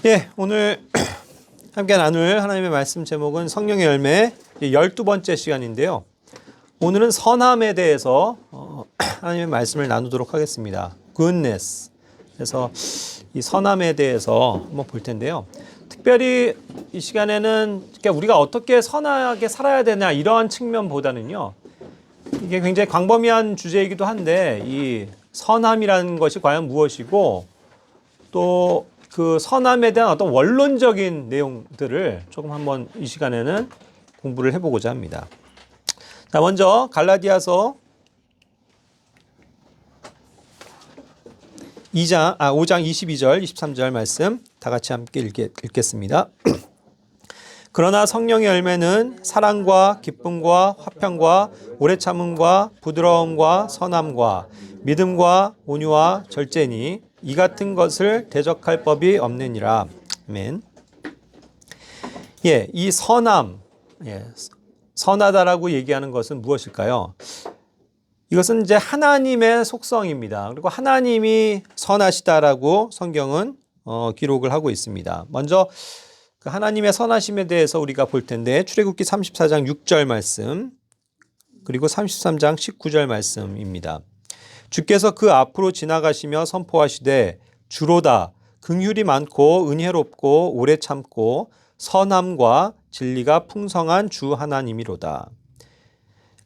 예, 오늘 함께 나눌 하나님의 말씀 제목은 성령의 열매 12번째 시간인데요. 오늘은 선함에 대해서 하나님의 말씀을 나누도록 하겠습니다. goodness. 그래서 이 선함에 대해서 한번 볼 텐데요. 특별히 이 시간에는 우리가 어떻게 선하게 살아야 되나 이런 측면보다는요. 이게 굉장히 광범위한 주제이기도 한데 이 선함이라는 것이 과연 무엇이고 또 그 선함에 대한 어떤 원론적인 내용들을 조금 한번 이 시간에는 공부를 해보고자 합니다. 자, 먼저 갈라디아서 5장 22절, 23절 말씀 다 같이 함께 읽겠습니다. 그러나 성령의 열매는 사랑과 기쁨과 화평과 오래 참음과 부드러움과 선함과 믿음과 온유와 절제니 이 같은 것을 대적할 법이 없느니라. 아멘. 예, 이 선함, 선하다라고 얘기하는 것은 무엇일까요? 이것은 이제 하나님의 속성입니다. 그리고 하나님이 선하시다라고 성경은 기록을 하고 있습니다. 먼저 그 하나님의 선하심에 대해서 우리가 볼 텐데 출애굽기 34장 6절 말씀 그리고 33장 19절 말씀입니다. 주께서 그 앞으로 지나가시며 선포하시되 주로다 긍휼이 많고 은혜롭고 오래 참고 선함과 진리가 풍성한 주 하나님이로다.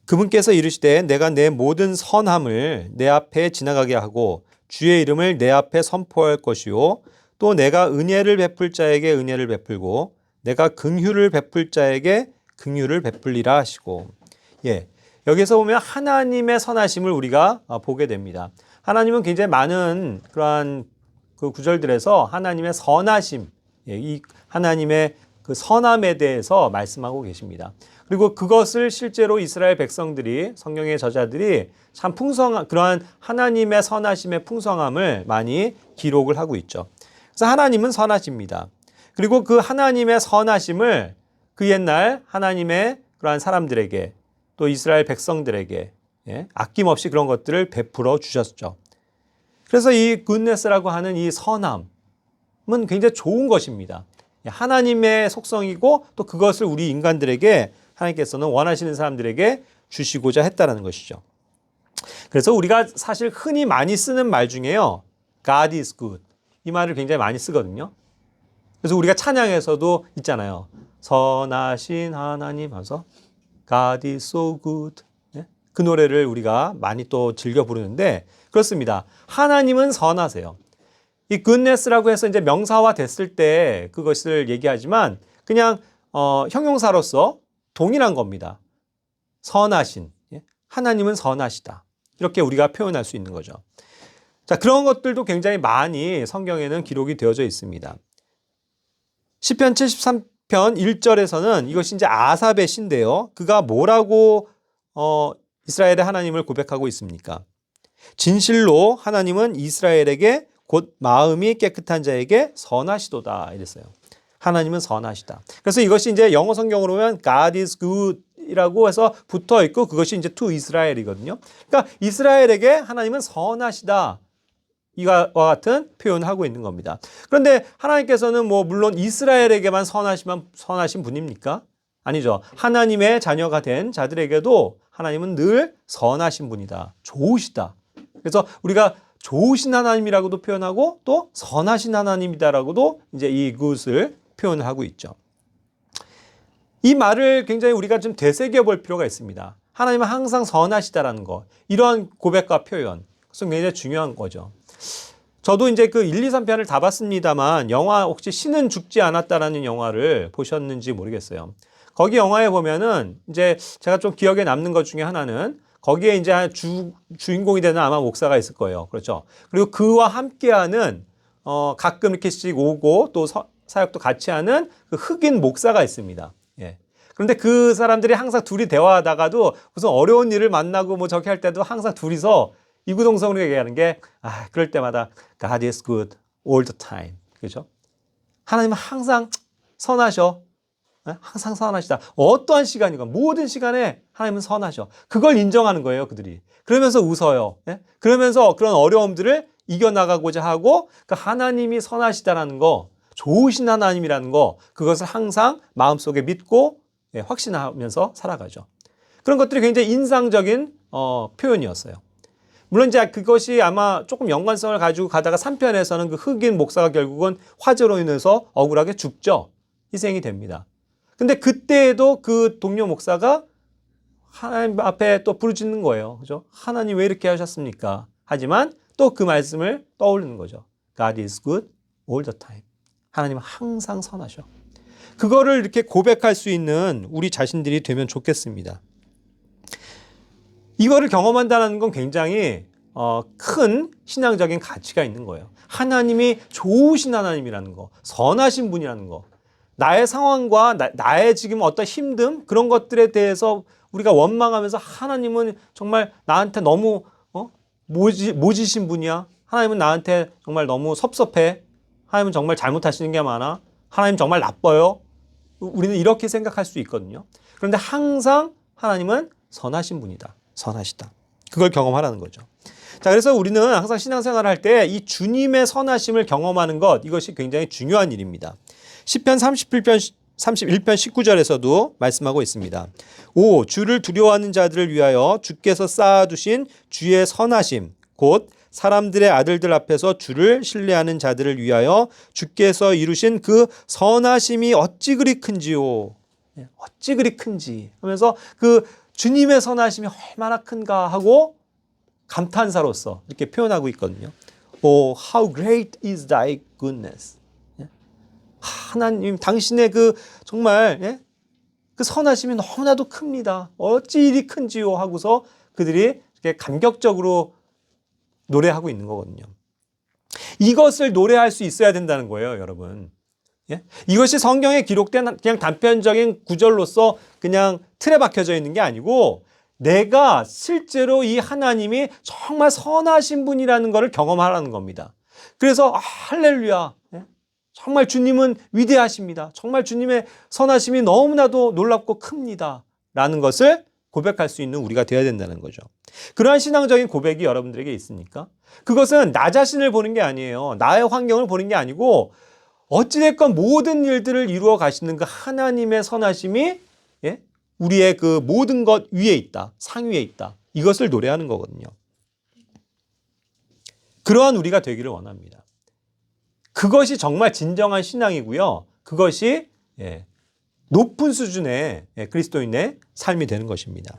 그분께서 이르시되 내가 내 모든 선함을 내 앞에 지나가게 하고 주의 이름을 내 앞에 선포할 것이요 또 내가 은혜를 베풀 자에게 은혜를 베풀고 내가 긍휼을 베풀 자에게 긍휼을 베풀리라 하시고. 예, 여기서 보면 하나님의 선하심을 우리가 보게 됩니다. 하나님은 굉장히 많은 그러한 그 구절들에서 하나님의 선하심, 이 하나님의 그 선함에 대해서 말씀하고 계십니다. 그리고 그것을 실제로 이스라엘 백성들이 성경의 저자들이 참 풍성한 그러한 하나님의 선하심의 풍성함을 많이 기록을 하고 있죠. 그래서 하나님은 선하십니다. 그리고 그 하나님의 선하심을 그 옛날 하나님의 그러한 사람들에게 또 이스라엘 백성들에게 아낌없이 그런 것들을 베풀어 주셨죠. 그래서 이 굿네스라고 하는 이 선함은 굉장히 좋은 것입니다. 하나님의 속성이고 또 그것을 우리 인간들에게 하나님께서는 원하시는 사람들에게 주시고자 했다는 것이죠. 그래서 우리가 사실 흔히 많이 쓰는 말 중에요. God is good. 이 말을 굉장히 많이 쓰거든요. 그래서 우리가 찬양에서도 있잖아요. 선하신 하나님 하면서 God is so good. 그 노래를 우리가 많이 또 즐겨 부르는데 그렇습니다. 하나님은 선하세요. 이 goodness라고 해서 이제 명사화 됐을 때 그것을 얘기하지만 그냥 형용사로서 동일한 겁니다. 선하신. 하나님은 선하시다. 이렇게 우리가 표현할 수 있는 거죠. 자, 그런 것들도 굉장히 많이 성경에는 기록이 되어져 있습니다. 시편 73편 1절에서는 이것이 이제 아삽의 시인데요. 그가 뭐라고 이스라엘의 하나님을 고백하고 있습니까? 진실로 하나님은 이스라엘에게 곧 마음이 깨끗한 자에게 선하시도다 이랬어요. 하나님은 선하시다. 그래서 이것이 이제 영어 성경으로 보면 God is good 이라고 해서 붙어 있고 그것이 이제 to 이스라엘이거든요. 그러니까 이스라엘에게 하나님은 선하시다. 이와 같은 표현을 하고 있는 겁니다. 그런데 하나님께서는 물론 이스라엘에게만 선하신 분입니까? 아니죠. 하나님의 자녀가 된 자들에게도 하나님은 늘 선하신 분이다. 좋으시다. 그래서 우리가 좋으신 하나님이라고도 표현하고 또 선하신 하나님이다라고도 이제 이 good 표현을 하고 있죠. 이 말을 굉장히 우리가 좀 되새겨 볼 필요가 있습니다. 하나님은 항상 선하시다라는 거. 이러한 고백과 표현. 그것은 굉장히 중요한 거죠. 저도 이제 그 1, 2, 3편을 다 봤습니다만 영화 혹시 신은 죽지 않았다라는 영화를 보셨는지 모르겠어요. 거기 영화에 보면은 이제 제가 좀 기억에 남는 것 중에 하나는 거기에 이제 주인공이 되는 아마 목사가 있을 거예요. 그렇죠. 그리고 그와 함께하는 가끔 이렇게씩 오고 또 사역도 같이 하는 그 흑인 목사가 있습니다. 예. 그런데 그 사람들이 항상 둘이 대화하다가도 무슨 어려운 일을 만나고 저기 할 때도 항상 둘이서 이구동성으로 얘기하는 게 그럴 때마다 God is good all the time. 그죠? 하나님은 항상 선하셔. 항상 선하시다. 어떠한 시간이건 모든 시간에 하나님은 선하셔. 그걸 인정하는 거예요, 그들이. 그러면서 웃어요. 그러면서 그런 어려움들을 이겨나가고자 하고 그 하나님이 선하시다라는 거 좋으신 하나님이라는 거, 그것을 항상 마음속에 믿고 확신하면서 살아가죠. 그런 것들이 굉장히 인상적인 표현이었어요. 물론 이제 그것이 아마 조금 연관성을 가지고 가다가 3편에서는 그 흑인 목사가 결국은 화재로 인해서 억울하게 죽죠. 희생이 됩니다. 근데 그때에도 그 동료 목사가 하나님 앞에 또 부르짖는 거예요. 그죠? 하나님 왜 이렇게 하셨습니까? 하지만 또 그 말씀을 떠올리는 거죠. God is good all the time. 하나님은 항상 선하셔. 그거를 이렇게 고백할 수 있는 우리 자신들이 되면 좋겠습니다. 이거를 경험한다는 건 굉장히 큰 신앙적인 가치가 있는 거예요. 하나님이 좋으신 하나님이라는 거, 선하신 분이라는 거, 나의 상황과 나의 지금 어떤 힘듦 그런 것들에 대해서 우리가 원망하면서 하나님은 정말 나한테 너무 모지신 분이야. 하나님은 나한테 정말 너무 섭섭해. 하나님은 정말 잘못하시는 게 많아. 하나님 정말 나빠요. 우리는 이렇게 생각할 수 있거든요. 그런데 항상 하나님은 선하신 분이다. 선하시다. 그걸 경험하라는 거죠. 자, 그래서 우리는 항상 신앙생활을 할 때 이 주님의 선하심을 경험하는 것, 이것이 굉장히 중요한 일입니다. 시편 31편 19절에서도 말씀하고 있습니다. 오, 주를 두려워하는 자들을 위하여 주께서 쌓아두신 주의 선하심, 곧 사람들의 아들들 앞에서 주를 신뢰하는 자들을 위하여 주께서 이루신 그 선하심이 어찌 그리 큰지요. 어찌 그리 큰지 하면서 그 주님의 선하심이 얼마나 큰가 하고 감탄사로서 이렇게 표현하고 있거든요. Oh, how great is thy goodness. 하나님, 당신의 그 정말 그 선하심이 너무나도 큽니다. 어찌 이리 큰지요 하고서 그들이 이렇게 감격적으로 노래하고 있는 거거든요. 이것을 노래할 수 있어야 된다는 거예요, 여러분. 이것이 성경에 기록된 그냥 단편적인 구절로서 그냥 틀에 박혀져 있는 게 아니고 내가 실제로 이 하나님이 정말 선하신 분이라는 것을 경험하라는 겁니다. 그래서 할렐루야. 정말 주님은 위대하십니다. 정말 주님의 선하심이 너무나도 놀랍고 큽니다. 라는 것을 고백할 수 있는 우리가 되어야 된다는 거죠. 그러한 신앙적인 고백이 여러분들에게 있습니까? 그것은 나 자신을 보는 게 아니에요. 나의 환경을 보는 게 아니고 어찌됐건 모든 일들을 이루어 가시는 그 하나님의 선하심이 우리의 그 모든 것 위에 있다. 상위에 있다. 이것을 노래하는 거거든요. 그러한 우리가 되기를 원합니다. 그것이 정말 진정한 신앙이고요. 그것이 높은 수준의 그리스도인의 삶이 되는 것입니다.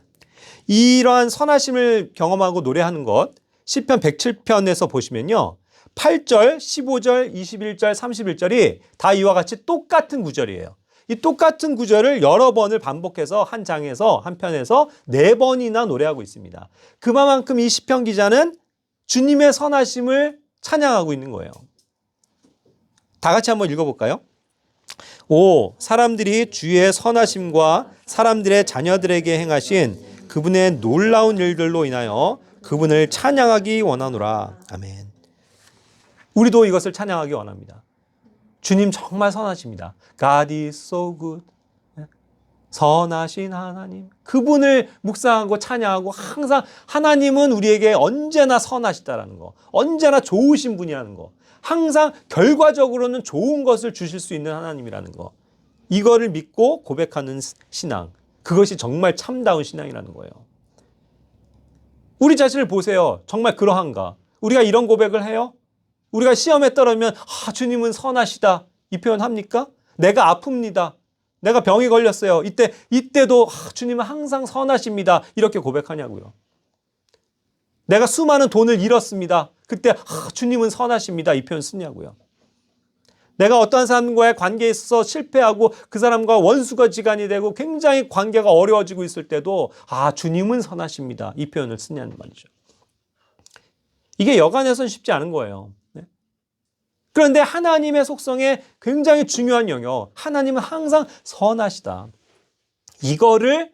이러한 선하심을 경험하고 노래하는 것, 시편 107편에서 보시면요. 8절, 15절, 21절, 31절이 다 이와 같이 똑같은 구절이에요. 이 똑같은 구절을 여러 번을 반복해서 한 장에서, 한 편에서 4번이나 노래하고 있습니다. 그만큼 이 시편 기자는 주님의 선하심을 찬양하고 있는 거예요. 다 같이 한번 읽어볼까요? 오, 사람들이 주의 선하심과 사람들의 자녀들에게 행하신 그분의 놀라운 일들로 인하여 그분을 찬양하기 원하노라. 아멘. 우리도 이것을 찬양하기 원합니다. 주님 정말 선하십니다. God is so good. 선하신 하나님. 그분을 묵상하고 찬양하고 항상 하나님은 우리에게 언제나 선하시다라는 거. 언제나 좋으신 분이라는 거. 항상 결과적으로는 좋은 것을 주실 수 있는 하나님이라는 거. 이거를 믿고 고백하는 신앙. 그것이 정말 참다운 신앙이라는 거예요. 우리 자신을 보세요. 정말 그러한가? 우리가 이런 고백을 해요? 우리가 시험에 떨어지면 주님은 선하시다. 이 표현 합니까? 내가 아픕니다. 내가 병이 걸렸어요. 이때도 주님은 항상 선하십니다. 이렇게 고백하냐고요. 내가 수많은 돈을 잃었습니다. 그때 주님은 선하십니다. 이 표현 쓰냐고요. 내가 어떠한 사람과의 관계에 있어서 실패하고 그 사람과 원수가 지간이 되고 굉장히 관계가 어려워지고 있을 때도 주님은 선하십니다. 이 표현을 쓰냐는 말이죠. 이게 여간에서는 쉽지 않은 거예요. 그런데 하나님의 속성에 굉장히 중요한 영역, 하나님은 항상 선하시다. 이거를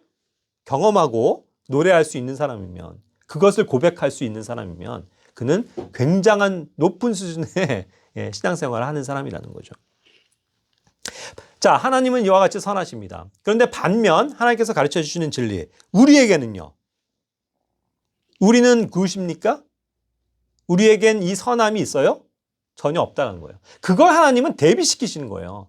경험하고 노래할 수 있는 사람이면, 그것을 고백할 수 있는 사람이면 그는 굉장한 높은 수준의 신앙생활을 하는 사람이라는 거죠. 자, 하나님은 이와 같이 선하십니다. 그런데 반면 하나님께서 가르쳐 주시는 진리, 우리에게는요. 우리는 굿입니까? 우리에겐 이 선함이 있어요? 전혀 없다는 거예요. 그걸 하나님은 대비시키시는 거예요.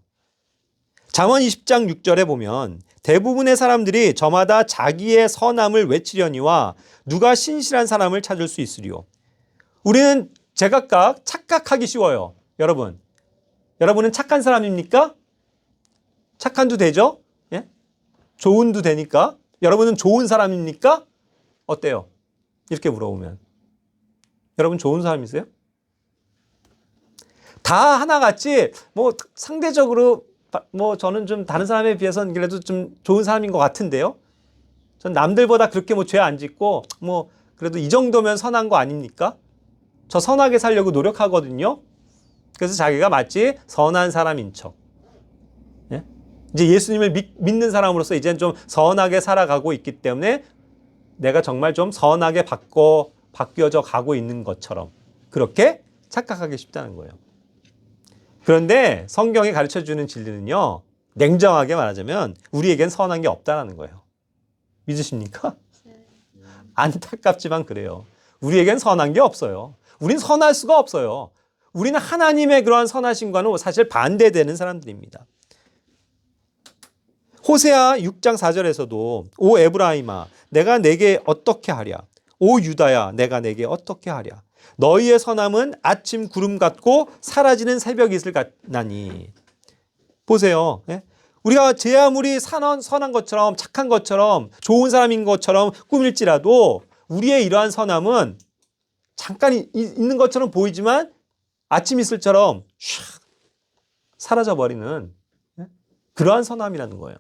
잠언 20장 6절에 보면 대부분의 사람들이 저마다 자기의 선함을 외치려니와 누가 신실한 사람을 찾을 수 있으리요. 우리는 제각각 착각하기 쉬워요. 여러분은 착한 사람입니까? 착한도 되죠? 예? 좋은도 되니까. 여러분은 좋은 사람입니까? 어때요? 이렇게 물어보면. 여러분 좋은 사람이세요? 다 하나같이 뭐 상대적으로 뭐 저는 좀 다른 사람에 비해서는 그래도 좀 좋은 사람인 것 같은데요. 전 남들보다 그렇게 뭐 죄 안 짓고 뭐 그래도 이 정도면 선한 거 아닙니까? 저 선하게 살려고 노력하거든요. 그래서 자기가 마치 선한 사람인 척. 예? 이제 예수님을 믿는 사람으로서 이제는 좀 선하게 살아가고 있기 때문에 내가 정말 좀 선하게 바뀌어져 가고 있는 것처럼 그렇게 착각하기 쉽다는 거예요. 그런데 성경이 가르쳐주는 진리는요, 냉정하게 말하자면 우리에겐 선한 게 없다는 거예요. 믿으십니까? 안타깝지만 그래요. 우리에겐 선한 게 없어요. 우린 선할 수가 없어요. 우리는 하나님의 그러한 선하심과는 사실 반대되는 사람들입니다. 호세아 6장 4절에서도 오 에브라임아 내가 내게 어떻게 하랴 오 유다야 내가 내게 어떻게 하랴 너희의 선함은 아침 구름 같고 사라지는 새벽 이슬 같나니. 보세요. 예? 우리가 제 아무리 선한 것처럼 착한 것처럼 좋은 사람인 것처럼 꾸밀지라도 우리의 이러한 선함은 잠깐 있는 것처럼 보이지만 아침 이슬처럼 샥 사라져버리는 그러한 선함이라는 거예요.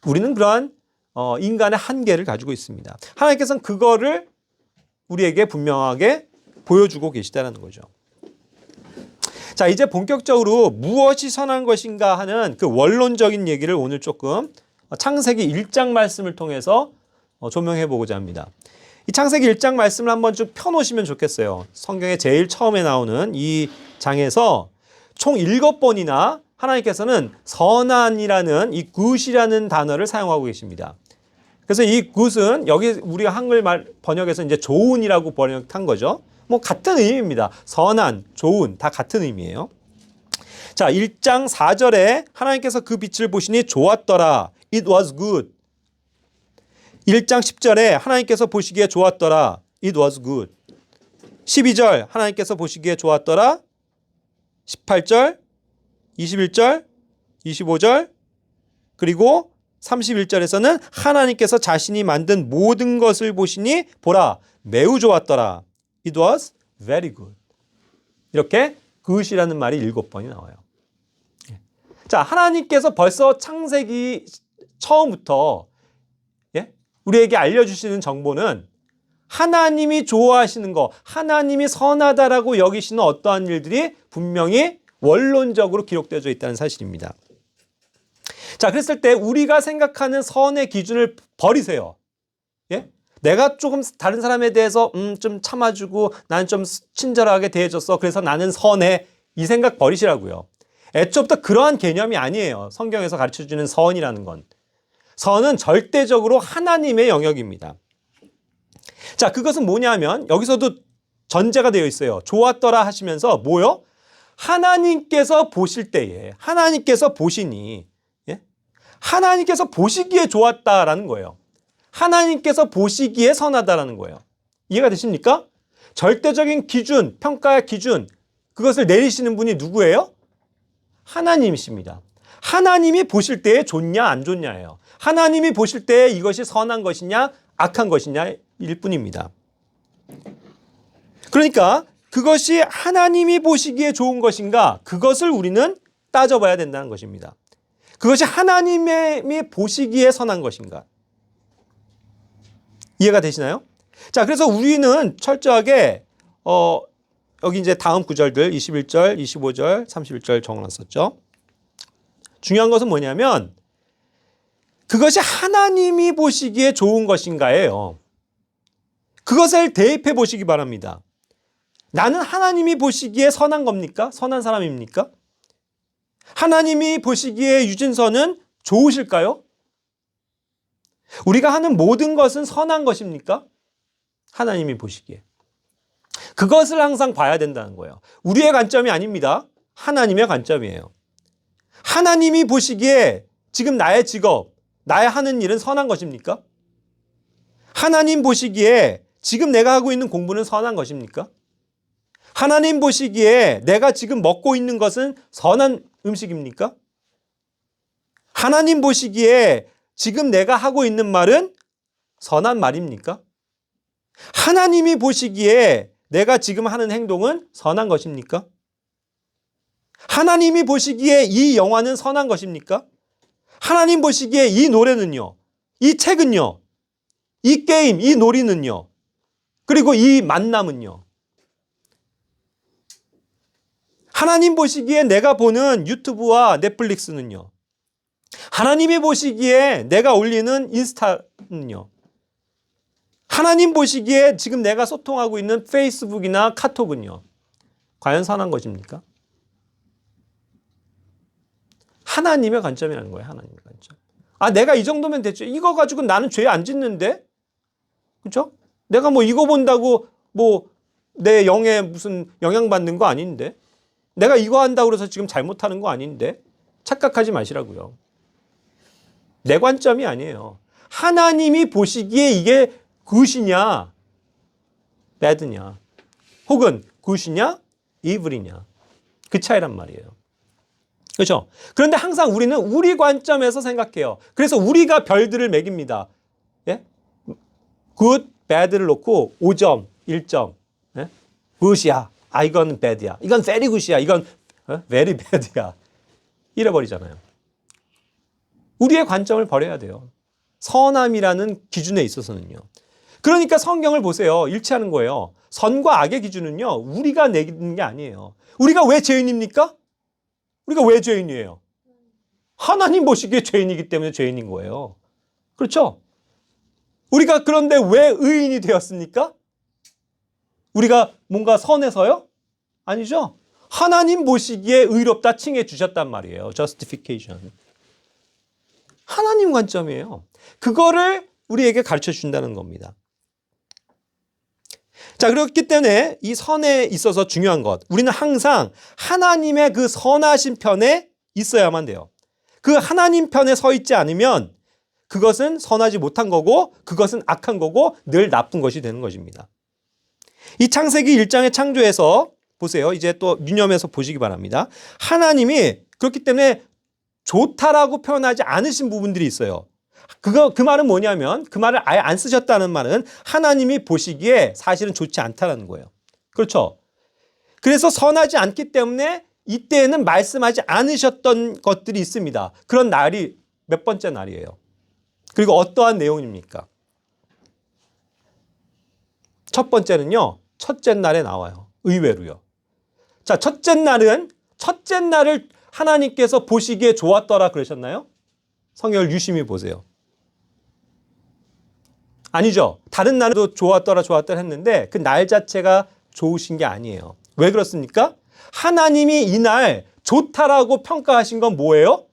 우리는 그러한 인간의 한계를 가지고 있습니다. 하나님께서는 그거를 우리에게 분명하게 보여주고 계시다는 거죠. 자, 이제 본격적으로 무엇이 선한 것인가 하는 그 원론적인 얘기를 오늘 조금 창세기 1장 말씀을 통해서 조명해 보고자 합니다. 이 창세기 1장 말씀을 한번 쭉 펴놓으시면 좋겠어요. 성경에 제일 처음에 나오는 이 장에서 총 7번이나 하나님께서는 선한이라는 이 굿이라는 단어를 사용하고 계십니다. 그래서 이 굿은 여기 우리가 한글말 번역에서 이제 좋은이라고 번역한 거죠. 뭐 같은 의미입니다. 선한, 좋은 다 같은 의미예요. 자, 1장 4절에 하나님께서 그 빛을 보시니 좋았더라. It was good. 1장 10절에 하나님께서 보시기에 좋았더라. It was good. 12절 하나님께서 보시기에 좋았더라. 18절, 21절, 25절, 그리고 31절에서는 하나님께서 자신이 만든 모든 것을 보시니 보라 매우 좋았더라. It was very good. 이렇게 good이라는 말이 7번이 나와요. 자, 하나님께서 벌써 창세기 처음부터 우리에게 알려주시는 정보는 하나님이 좋아하시는 거, 하나님이 선하다라고 여기시는 어떠한 일들이 분명히 원론적으로 기록되어져 있다는 사실입니다. 자, 그랬을 때 우리가 생각하는 선의 기준을 버리세요. 예? 내가 조금 다른 사람에 대해서 좀 참아주고 나는 좀 친절하게 대해줬어. 그래서 나는 선해. 이 생각 버리시라고요. 애초부터 그러한 개념이 아니에요. 성경에서 가르쳐주는 선이라는 건. 선은 절대적으로 하나님의 영역입니다. 자, 그것은 뭐냐면 여기서도 전제가 되어 있어요. 좋았더라 하시면서 뭐요? 하나님께서 보실 때에 하나님께서 보시니 하나님께서 보시기에 좋았다라는 거예요. 하나님께서 보시기에 선하다라는 거예요. 이해가 되십니까? 절대적인 기준, 평가의 기준, 그것을 내리시는 분이 누구예요? 하나님이십니다. 하나님이 보실 때에 좋냐 안 좋냐예요. 하나님이 보실 때에 이것이 선한 것이냐 악한 것이냐일 뿐입니다. 그러니까 그것이 하나님이 보시기에 좋은 것인가 그것을 우리는 따져봐야 된다는 것입니다. 그것이 하나님이 보시기에 선한 것인가? 이해가 되시나요? 자, 그래서 우리는 철저하게 여기 이제 다음 구절들 21절, 25절, 31절 적어놨었죠. 중요한 것은 뭐냐면 그것이 하나님이 보시기에 좋은 것인가예요. 그것을 대입해 보시기 바랍니다. 나는 하나님이 보시기에 선한 겁니까? 선한 사람입니까? 하나님이 보시기에 유진서는 좋으실까요? 우리가 하는 모든 것은 선한 것입니까? 하나님이 보시기에. 그것을 항상 봐야 된다는 거예요. 우리의 관점이 아닙니다. 하나님의 관점이에요. 하나님이 보시기에 지금 나의 직업, 나의 하는 일은 선한 것입니까? 하나님 보시기에 지금 내가 하고 있는 공부는 선한 것입니까? 하나님 보시기에 내가 지금 먹고 있는 것은 선한 음식입니까? 하나님 보시기에 지금 내가 하고 있는 말은 선한 말입니까? 하나님이 보시기에 내가 지금 하는 행동은 선한 것입니까? 하나님이 보시기에 이 영화는 선한 것입니까? 하나님 보시기에 이 노래는요, 이 책은요, 이 게임, 이 놀이는요, 그리고 이 만남은요. 하나님 보시기에 내가 보는 유튜브와 넷플릭스는요. 하나님이 보시기에 내가 올리는 인스타는요. 하나님 보시기에 지금 내가 소통하고 있는 페이스북이나 카톡은요. 과연 선한 것입니까? 하나님의 관점이라는 거예요. 하나님의 관점. 아, 내가 이 정도면 됐죠. 이거 가지고 나는 죄 안 짓는데? 그렇죠? 내가 뭐 이거 본다고 뭐 내 영에 무슨 영향받는 거 아닌데? 내가 이거 한다고 해서 지금 잘못하는 거 아닌데? 착각하지 마시라고요. 내 관점이 아니에요. 하나님이 보시기에 이게 굿이냐, bad냐, 혹은 굿이냐, evil이냐. 그 차이란 말이에요. 그렇죠? 그런데 항상 우리는 우리 관점에서 생각해요. 그래서 우리가 별들을 매깁니다. 예? good, bad를 놓고 5점, 1점. 예? good이야. 아, 이건 bad이야. 이건 very good이야. 이건 very bad이야. 이래버리잖아요. 우리의 관점을 버려야 돼요. 선함이라는 기준에 있어서는요. 그러니까 성경을 보세요. 일치하는 거예요. 선과 악의 기준은요, 우리가 내는 게 아니에요. 우리가 왜 죄인입니까? 우리가 왜 죄인이에요? 하나님 보시기에 죄인이기 때문에 죄인인 거예요. 그렇죠? 우리가 그런데 왜 의인이 되었습니까? 우리가 뭔가 선해서요? 아니죠. 하나님 보시기에 의롭다 칭해 주셨단 말이에요. justification. 하나님 관점이에요. 그거를 우리에게 가르쳐 준다는 겁니다. 자, 그렇기 때문에 이 선에 있어서 중요한 것, 우리는 항상 하나님의 그 선하신 편에 있어야만 돼요. 그 하나님 편에 서 있지 않으면 그것은 선하지 못한 거고 그것은 악한 거고 늘 나쁜 것이 되는 것입니다. 이 창세기 1장의 창조에서 보세요. 이제 또 유념해서 보시기 바랍니다. 하나님이 그렇기 때문에 좋다라고 표현하지 않으신 부분들이 있어요. 그 말은 뭐냐면 그 말을 아예 안 쓰셨다는 말은 하나님이 보시기에 사실은 좋지 않다라는 거예요. 그렇죠? 그래서 선하지 않기 때문에 이때에는 말씀하지 않으셨던 것들이 있습니다. 그런 날이 몇 번째 날이에요. 그리고 어떠한 내용입니까? 첫 번째는요. 첫째 날에 나와요. 의외로요. 자, 첫째 날을 하나님께서 보시기에 좋았더라 그러셨나요? 성경을 유심히 보세요. 아니죠. 다른 날도 좋았더라 했는데 그 날 자체가 좋으신 게 아니에요. 왜 그렇습니까? 하나님이 이날 좋다라고 평가하신 건 뭐예요?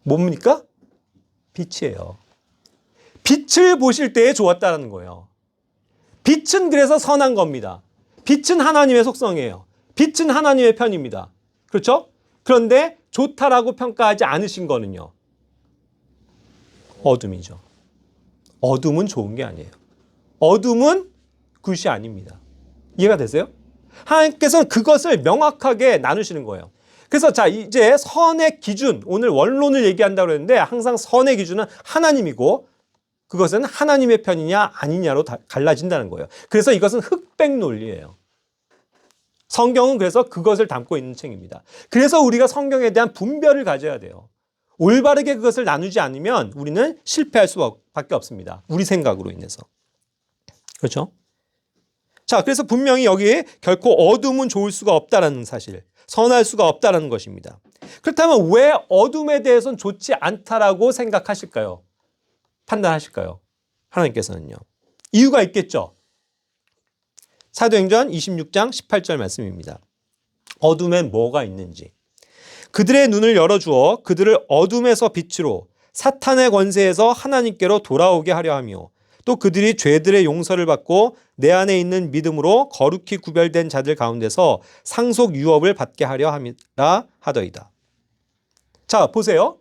뭡니까? 빛이에요. 빛을 보실 때에 좋았다는 거예요. 빛은 그래서 선한 겁니다. 빛은 하나님의 속성이에요. 빛은 하나님의 편입니다. 그렇죠? 그런데 좋다라고 평가하지 않으신 거는요. 어둠이죠. 어둠은 좋은 게 아니에요. 어둠은 굿이 아닙니다. 이해가 되세요? 하나님께서는 그것을 명확하게 나누시는 거예요. 그래서 자, 이제 선의 기준, 오늘 원론을 얘기한다고 했는데 항상 선의 기준은 하나님이고 그것은 하나님의 편이냐 아니냐로 갈라진다는 거예요. 그래서 이것은 흑백 논리예요. 성경은 그래서 그것을 담고 있는 책입니다. 그래서 우리가 성경에 대한 분별을 가져야 돼요. 올바르게 그것을 나누지 않으면 우리는 실패할 수밖에 없습니다. 우리 생각으로 인해서. 그렇죠? 자, 그래서 분명히 여기에 결코 어둠은 좋을 수가 없다는 사실, 선할 수가 없다는 것입니다. 그렇다면 왜 어둠에 대해서는 좋지 않다라고 생각하실까요? 판단하실까요? 하나님께서는요. 이유가 있겠죠. 사도행전 26장 18절 말씀입니다. 어둠에 뭐가 있는지. 그들의 눈을 열어주어 그들을 어둠에서 빛으로 사탄의 권세에서 하나님께로 돌아오게 하려 하며 또 그들이 죄들의 용서를 받고 내 안에 있는 믿음으로 거룩히 구별된 자들 가운데서 상속 유업을 받게 하려 함이라 하더이다. 자, 보세요.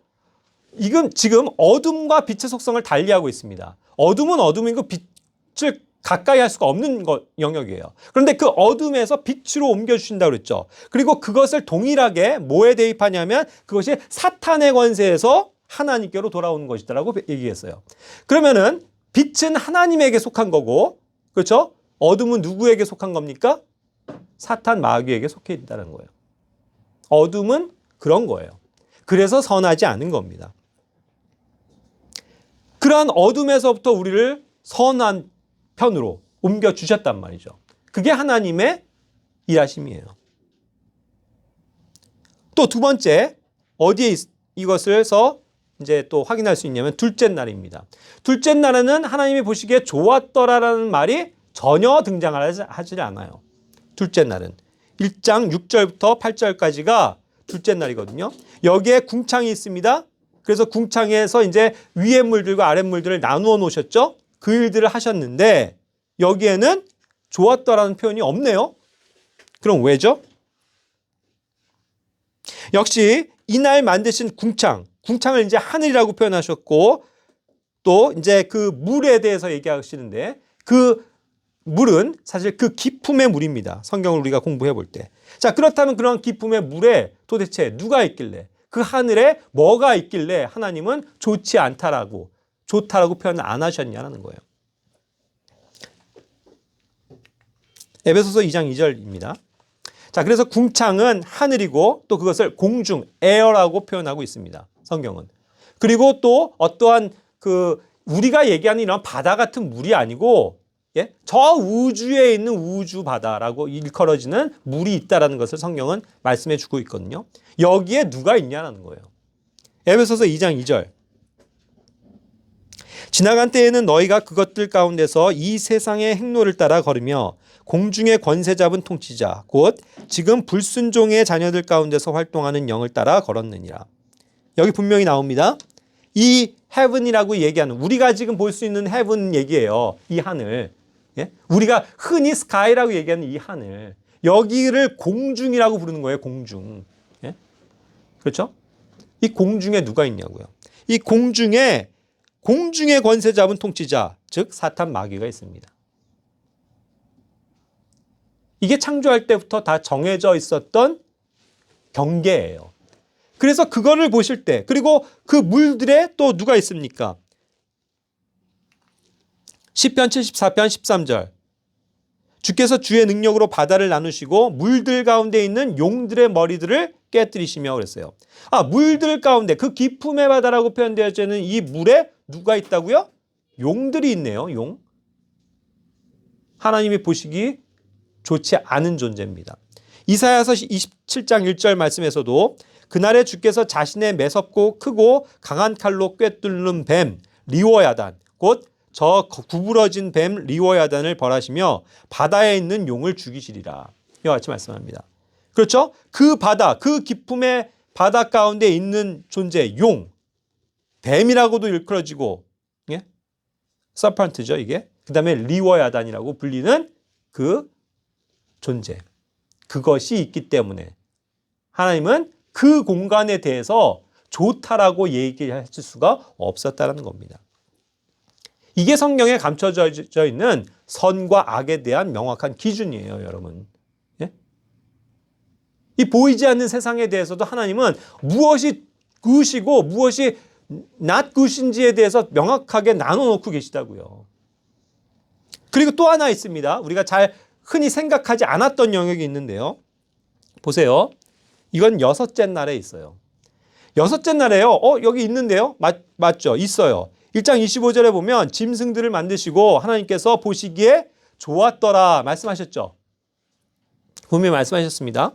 이건 지금 어둠과 빛의 속성을 달리하고 있습니다. 어둠은 어둠이고 빛을 가까이 할 수가 없는 영역이에요. 그런데 그 어둠에서 빛으로 옮겨주신다고 그랬죠. 그리고 그것을 동일하게 뭐에 대입하냐면 그것이 사탄의 권세에서 하나님께로 돌아오는 것이다라고 얘기했어요. 그러면은 빛은 하나님에게 속한 거고, 그렇죠? 어둠은 누구에게 속한 겁니까? 사탄 마귀에게 속해 있다는 거예요. 어둠은 그런 거예요. 그래서 선하지 않은 겁니다. 그러한 어둠에서부터 우리를 선한 편으로 옮겨 주셨단 말이죠. 그게 하나님의 일하심이에요. 또 두 번째, 어디에 이것을서 이제 또 확인할 수 있냐면 둘째 날입니다. 둘째 날에는 하나님이 보시기에 좋았더라라는 말이 전혀 등장하지 않아요. 둘째 날은 1장 6절부터 8절까지가 둘째 날이거든요. 여기에 궁창이 있습니다. 그래서 궁창에서 이제 위의 물들과 아랫 물들을 나누어 놓으셨죠. 그 일들을 하셨는데 여기에는 좋았더라는 표현이 없네요. 그럼 왜죠? 역시 이날 만드신 궁창을 이제 하늘이라고 표현하셨고 또 이제 그 물에 대해서 얘기하시는데 그 물은 사실 그 기품의 물입니다. 성경을 우리가 공부해 볼 때. 자, 그렇다면 그런 기품의 물에 도대체 누가 있길래 그 하늘에 뭐가 있길래 하나님은 좋지 않다라고 좋다라고 표현을 안 하셨냐는 거예요. 에베소서 2장 2절입니다. 자, 그래서 궁창은 하늘이고 또 그것을 공중, 에어라고 표현하고 있습니다. 성경은. 그리고 또 어떠한 그 우리가 얘기하는 이런 바다 같은 물이 아니고 예? 저 우주에 있는 우주 바다라고 일컬어지는 물이 있다라는 것을 성경은 말씀해 주고 있거든요. 여기에 누가 있냐는 거예요. 에베소서 2장 2절. 지나간 때에는 너희가 그것들 가운데서 이 세상의 행로를 따라 걸으며 공중의 권세 잡은 통치자 곧 지금 불순종의 자녀들 가운데서 활동하는 영을 따라 걸었느니라. 여기 분명히 나옵니다. 이 heaven이라고 얘기하는 우리가 지금 볼 수 있는 heaven 얘기예요. 이 하늘. 예? 우리가 흔히 sky라고 얘기하는 이 하늘. 여기를 공중이라고 부르는 거예요. 공중. 예? 그렇죠? 이 공중에 누가 있냐고요. 이 공중에 공중의 권세 잡은 통치자 즉 사탄 마귀가 있습니다. 이게 창조할 때부터 다 정해져 있었던 경계예요. 그래서 그거를 보실 때 그리고 그 물들에 또 누가 있습니까? 시편 74편 13절 주께서 주의 능력으로 바다를 나누시고 물들 가운데 있는 용들의 머리들을 깨뜨리시며 그랬어요. 아, 물들 가운데 그 깊음의 바다라고 표현되어져 있는 이 물에 누가 있다고요? 용들이 있네요. 용. 하나님이 보시기 좋지 않은 존재입니다. 이사야서 27장 1절 말씀에서도 그날에 주께서 자신의 매섭고 크고 강한 칼로 꿰뚫는 뱀 리워야단 곧 저 구부러진 뱀 리워야단을 벌하시며 바다에 있는 용을 죽이시리라. 이와 같이 말씀합니다. 그렇죠? 그 바다, 그 깊음의 바다 가운데 있는 존재 용, 뱀이라고도 일컬어지고 예? 서펀트죠 이게. 그 다음에 리워야단이라고 불리는 그 존재. 그것이 있기 때문에 하나님은 그 공간에 대해서 좋다라고 얘기할 수가 없었다는 겁니다. 이게 성경에 감춰져 있는 선과 악에 대한 명확한 기준이에요, 여러분. 예? 이 보이지 않는 세상에 대해서도 하나님은 무엇이 굿이고 무엇이 not 굿인지에 대해서 명확하게 나눠놓고 계시다고요. 그리고 또 하나 있습니다. 우리가 잘 흔히 생각하지 않았던 영역이 있는데요. 보세요. 이건 여섯째 날에 있어요. 여섯째 날에요. 여기 있는데요. 맞죠? 있어요. 1장 25절에 보면 짐승들을 만드시고 하나님께서 보시기에 좋았더라 말씀하셨죠. 분명히 말씀하셨습니다.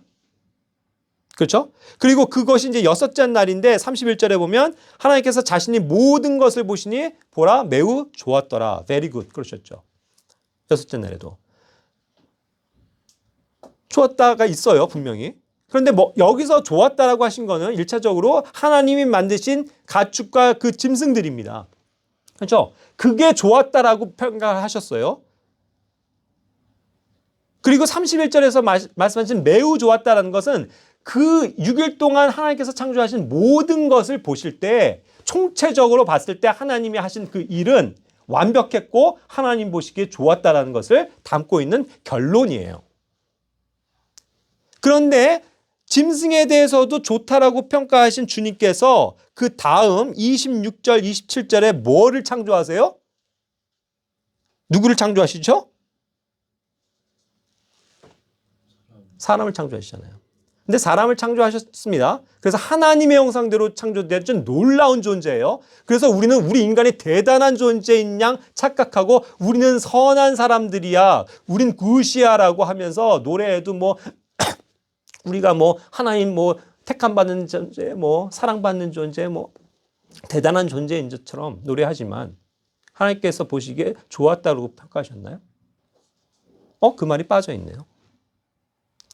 그렇죠? 그리고 그것이 이제 여섯째 날인데 31절에 보면 하나님께서 자신이 모든 것을 보시니 보라 매우 좋았더라. very good 그러셨죠. 여섯째 날에도. 좋았다가 있어요. 분명히. 그런데 뭐 여기서 좋았다라고 하신 거는 1차적으로 하나님이 만드신 가축과 그 짐승들입니다. 그렇죠? 그게 좋았다라고 평가하셨어요. 그리고 31절에서 말씀하신 매우 좋았다라는 것은 그 6일 동안 하나님께서 창조하신 모든 것을 보실 때 총체적으로 봤을 때 하나님이 하신 그 일은 완벽했고 하나님 보시기에 좋았다라는 것을 담고 있는 결론이에요. 그런데 짐승에 대해서도 좋다라고 평가하신 주님께서 그 다음 26절, 27절에 뭐를 창조하세요? 누구를 창조하시죠? 사람을 창조하시잖아요. 근데 사람을 창조하셨습니다. 그래서 하나님의 형상대로 창조된 놀라운 존재예요. 그래서 우리는 우리 인간이 대단한 존재인 양 착각하고 우리는 선한 사람들이야, 우린 굿이야라고 하면서 노래에도 뭐 우리가 뭐 하나님 뭐 택함 받는 존재, 뭐 사랑받는 존재, 뭐 대단한 존재인 것처럼 노래하지만 하나님께서 보시기에 좋았다고 평가하셨나요? 그 말이 빠져 있네요.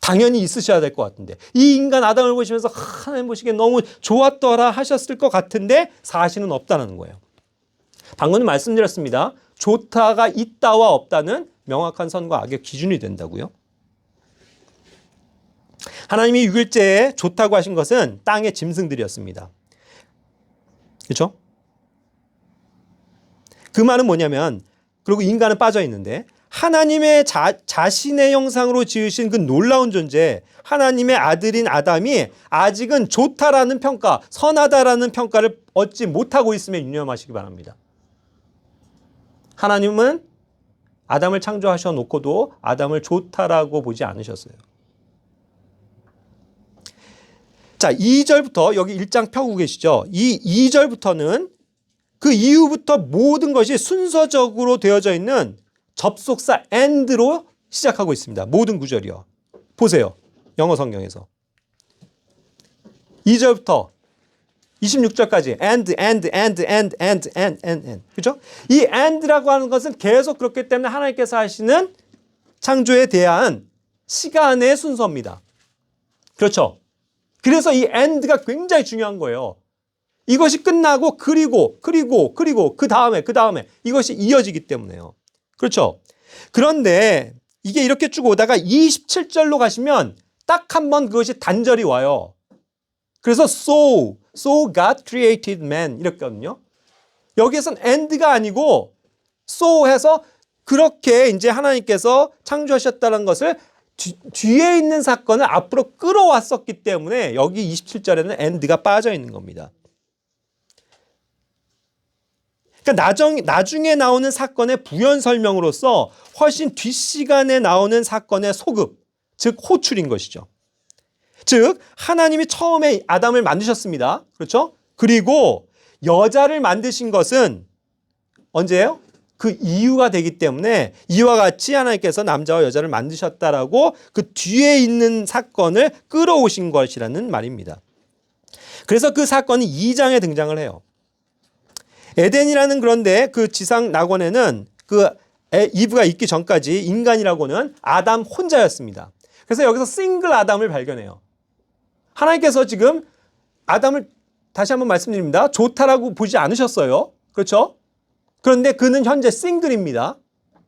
당연히 있으셔야 될 것 같은데 이 인간 아담을 보시면서 하나님 보시기에 너무 좋았더라 하셨을 것 같은데 사실은 없다는 거예요. 방금 말씀드렸습니다. 좋다가 있다와 없다는 명확한 선과 악의 기준이 된다고요. 하나님이 6일째에 좋다고 하신 것은 땅의 짐승들이었습니다. 그렇죠? 그 말은 뭐냐면, 그리고 인간은 빠져 있는데 하나님의 자신의 형상으로 지으신 그 놀라운 존재, 하나님의 아들인 아담이 아직은 좋다라는 평가, 선하다라는 평가를 얻지 못하고 있음에 유념하시기 바랍니다. 하나님은 아담을 창조하셔 놓고도 아담을 좋다라고 보지 않으셨어요. 자, 2절부터 여기 1장 펴고 계시죠? 이 2절부터는 그 이후부터 모든 것이 순서적으로 되어져 있는 접속사 and로 시작하고 있습니다. 모든 구절이요. 보세요. 영어 성경에서. 2절부터 26절까지 and. 그죠? 이 and라고 하는 것은 계속 그렇기 때문에 하나님께서 하시는 창조에 대한 시간의 순서입니다. 그렇죠? 그래서 이 and가 굉장히 중요한 거예요. 이것이 끝나고 그리고 그 다음에 이것이 이어지기 때문에요. 그렇죠? 그런데 이게 이렇게 쭉 오다가 27절로 가시면 딱 한 번 그것이 단절이 와요. 그래서 so God created man 이랬거든요. 여기에선 and가 아니고 so 해서 그렇게 이제 하나님께서 창조하셨다는 것을 뒤에 있는 사건을 앞으로 끌어왔었기 때문에 여기 27절에는 and가 빠져 있는 겁니다. 그러니까 나중에 나오는 사건의 부연 설명으로서 훨씬 뒷시간에 나오는 사건의 소급, 즉 호출인 것이죠. 즉 하나님이 처음에 아담을 만드셨습니다. 그렇죠? 그리고 여자를 만드신 것은 언제예요? 그 이유가 되기 때문에 이와 같이 하나님께서 남자와 여자를 만드셨다라고 그 뒤에 있는 사건을 끌어오신 것이라는 말입니다. 그래서 그 사건이 2장에 등장을 해요. 에덴이라는 그런데 그 지상 낙원에는 그 이브가 있기 전까지 인간이라고는 아담 혼자였습니다. 그래서 여기서 싱글 아담을 발견해요. 하나님께서 지금 아담을 다시 한번 말씀드립니다. 좋다라고 보지 않으셨어요. 그렇죠? 그런데 그는 현재 싱글입니다.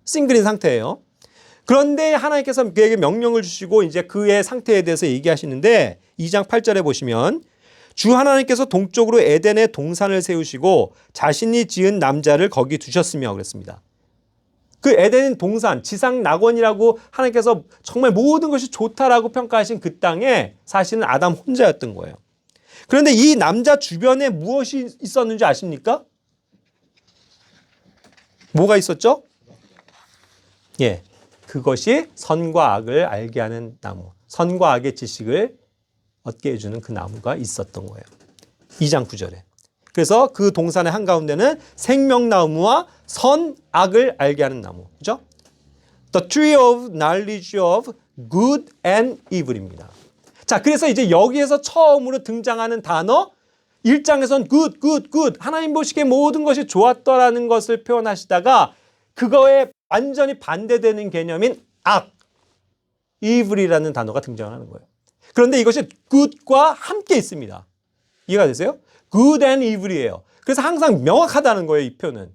싱글인 상태예요. 그런데 하나님께서 그에게 명령을 주시고 이제 그의 상태에 대해서 얘기하시는데 2장 8절에 보시면 주 하나님께서 동쪽으로 에덴의 동산을 세우시고 자신이 지은 남자를 거기 두셨으며 그랬습니다. 그 에덴 동산, 지상 낙원이라고 하나님께서 정말 모든 것이 좋다라고 평가하신 그 땅에 사실은 아담 혼자였던 거예요. 그런데 이 남자 주변에 무엇이 있었는지 아십니까? 뭐가 있었죠? 예, 그것이 선과 악을 알게 하는 나무, 선과 악의 지식을 얻게 해주는 그 나무가 있었던 거예요. 2장 9절에. 그래서 그 동산의 한가운데는 생명나무와 선악을 알게 하는 나무. 그죠? The tree of knowledge of good and evil입니다. 자, 그래서 이제 여기에서 처음으로 등장하는 단어 1장에선 good. 하나님 보시기에 모든 것이 좋았더라는 것을 표현하시다가 그거에 완전히 반대되는 개념인 악, evil이라는 단어가 등장하는 거예요. 그런데 이것이 good과 함께 있습니다. 이해가 되세요? good and evil이에요. 그래서 항상 명확하다는 거예요, 이 표현은.